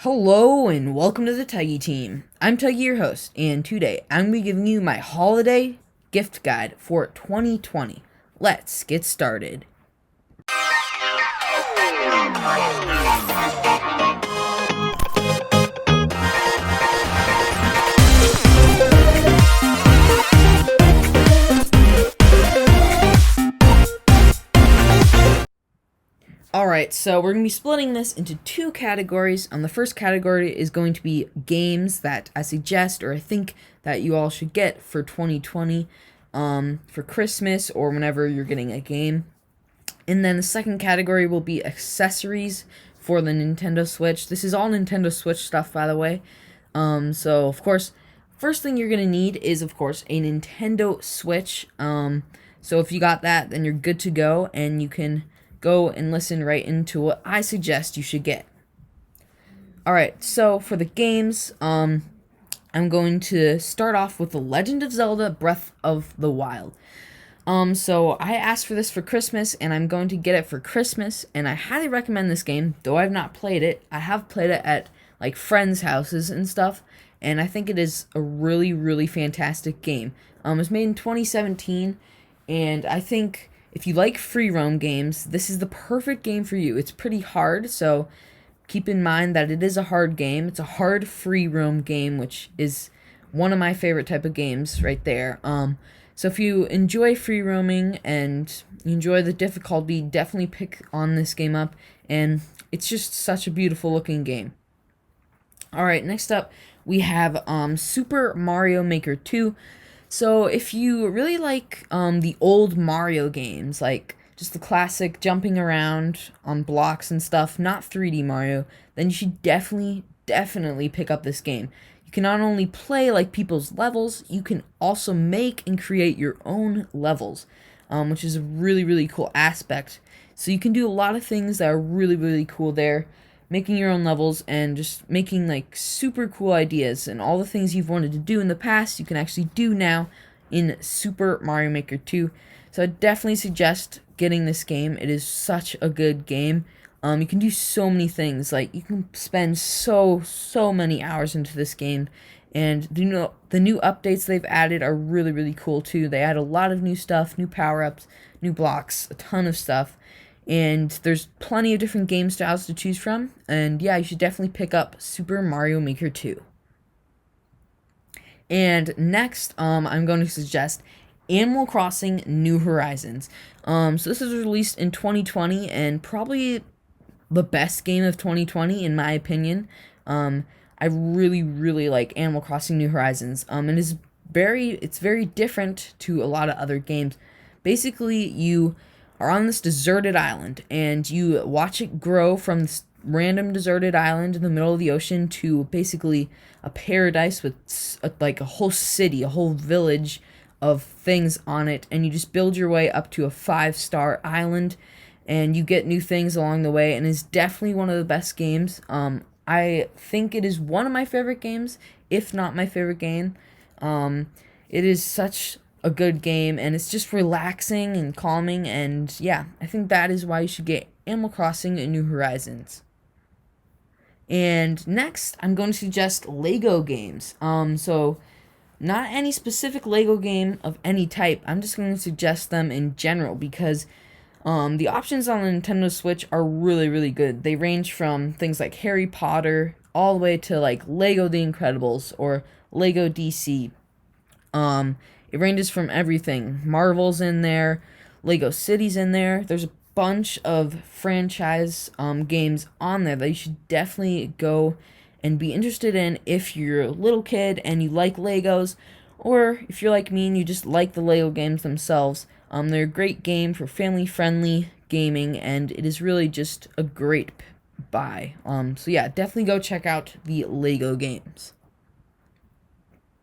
Hello and welcome to the Tuggy team. I'm Tuggy, your host, and today I'm going to be giving you my holiday gift guide for 2020. Let's get started. Alright, so we're going to be splitting this into two categories. The first category is going to be games that I suggest or I think that you all should get for 2020 for Christmas or whenever you're getting a game. And then the second category will be accessories for the Nintendo Switch. This is all Nintendo Switch stuff, by the way. So, of course, first thing you're going to need is, of course, a Nintendo Switch. So if you got that, then you're good to go, and you can go and listen right into what I suggest you should get. Alright, so for the games, I'm going to start off with The Legend of Zelda Breath of the Wild. So I asked for this for Christmas, and I'm going to get it for Christmas, and I highly recommend this game, though I've not played it. I have played it at, like, friends' houses and stuff, and I think it is a really, really fantastic game. It was made in 2017, and I think if you like free roam games, this is the perfect game for you. It's pretty hard, so keep in mind that it is a hard game. It's a hard free roam game, which is one of my favorite type of games right there. So if you enjoy free roaming and you enjoy the difficulty, definitely pick on this game up, and it's just such a beautiful looking game. Alright, next up we have Super Mario Maker 2. So if you really like the old Mario games, like just the classic jumping around on blocks and stuff, not 3D Mario, then you should definitely pick up this game. You can not only play like people's levels, you can also make and create your own levels, which is a really, really cool aspect. So you can do a lot of things that are really, really cool there, making your own levels and just making like super cool ideas, and all the things you've wanted to do in the past you can actually do now in Super Mario Maker 2. So I definitely suggest getting this game. It is such a good game. You can do so many things. Like, you can spend so many hours into this game, and the new updates they've added are really, really cool too. They add a lot of new stuff, new power-ups, new blocks, a ton of stuff. And there's plenty of different game styles to choose from. And yeah, you should definitely pick up Super Mario Maker 2. And next, I'm going to suggest Animal Crossing New Horizons. So this was released in 2020 and probably the best game of 2020 in my opinion. I really, really like Animal Crossing New Horizons. And it's very different to a lot of other games. Basically, you are on this deserted island, and you watch it grow from this random deserted island in the middle of the ocean to basically a paradise with like a whole city, a whole village of things on it, and you just build your way up to a 5-star island, and you get new things along the way, and it's definitely one of the best games. I think it is one of my favorite games, if not my favorite game. It is such a good game, and it's just relaxing and calming, and yeah, I think that is why you should get Animal Crossing New Horizons. And next, I'm going to suggest Lego games. So not any specific Lego game of any type. I'm just going to suggest them in general because the options on the Nintendo Switch are really, really good. They range from things like Harry Potter all the way to like Lego The Incredibles or Lego DC. It ranges from everything. Marvel's in there, Lego City's in there. There's a bunch of franchise games on there that you should definitely go and be interested in if you're a little kid and you like Legos, or if you're like me and you just like the Lego games themselves. They're a great game for family-friendly gaming, and it is really just a great buy. So yeah, definitely go check out the Lego games.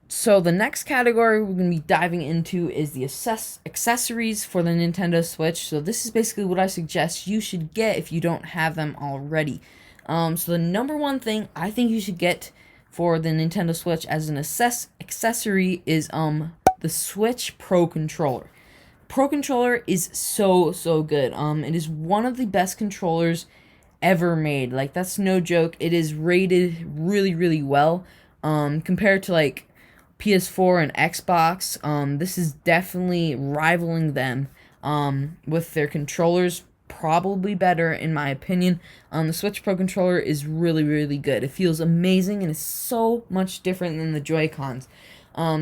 So the next category we're going to be diving into is the accessories for the Nintendo Switch. So this is basically what I suggest you should get if you don't have them already. So the number one thing I think you should get for the Nintendo Switch as an accessory is the Switch Pro Controller. Pro Controller is so good. It is one of the best controllers ever made. Like, that's no joke. It is rated really, really well. Compared to like PS4 and Xbox, this is definitely rivaling them. With their controllers probably better in my opinion. The Switch Pro controller is really, really good. It feels amazing and it's so much different than the Joy-Cons.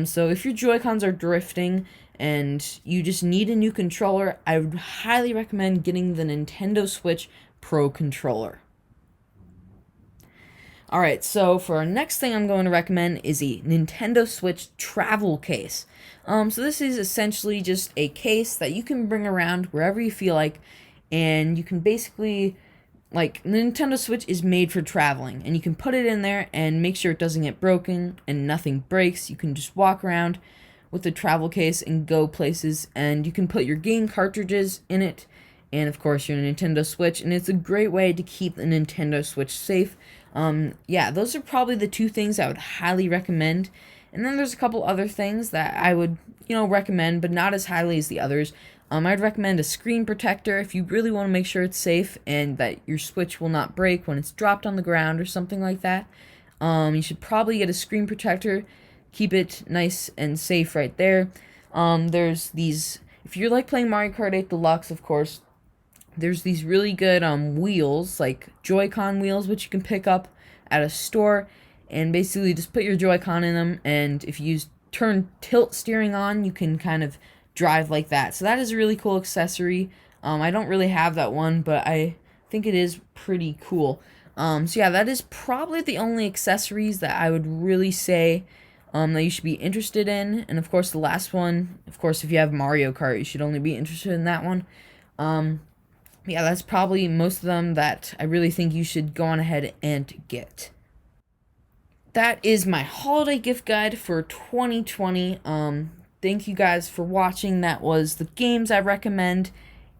So if your Joy-Cons are drifting and you just need a new controller, I would highly recommend getting the Nintendo Switch Pro controller. Alright, so for our next thing I'm going to recommend is a Nintendo Switch travel case. So this is essentially just a case that you can bring around wherever you feel like, and you can basically, like, the Nintendo Switch is made for traveling, and you can put it in there and make sure it doesn't get broken and nothing breaks. You can just walk around with the travel case and go places, and you can put your game cartridges in it, and of course your Nintendo Switch, and it's a great way to keep the Nintendo Switch safe. Yeah, those are probably the two things I would highly recommend. And then there's a couple other things that I would, recommend, but not as highly as the others. I'd recommend a screen protector if you really want to make sure it's safe and that your Switch will not break when it's dropped on the ground or something like that. You should probably get a screen protector. Keep it nice and safe right there. There's these, if you're like playing Mario Kart 8 Deluxe, of course, there's these really good wheels, like Joy-Con wheels, which you can pick up at a store, and basically just put your Joy-Con in them, and if you turn tilt steering on, you can kind of drive like that. So that is a really cool accessory. I don't really have that one, but I think it is pretty cool. So yeah, that is probably the only accessories that I would really say that you should be interested in. And of course, the last one, of course, if you have Mario Kart, you should only be interested in that one. Yeah, that's probably most of them that I really think you should go on ahead and get. That is my holiday gift guide for 2020. Thank you guys for watching. That was the games I recommend,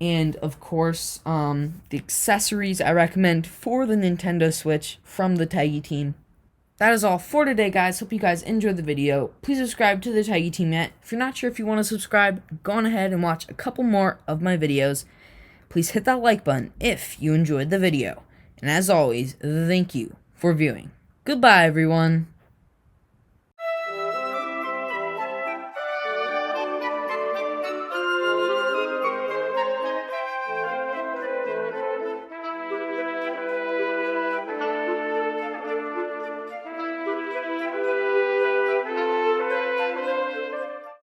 and of course, the accessories I recommend for the Nintendo Switch from the Taggy team. That is all for today, guys. Hope you guys enjoyed the video. Please subscribe to the Taggy team yet. If you're not sure if you want to subscribe, go on ahead and watch a couple more of my videos. Please hit that like button if you enjoyed the video. And as always, thank you for viewing. Goodbye, everyone.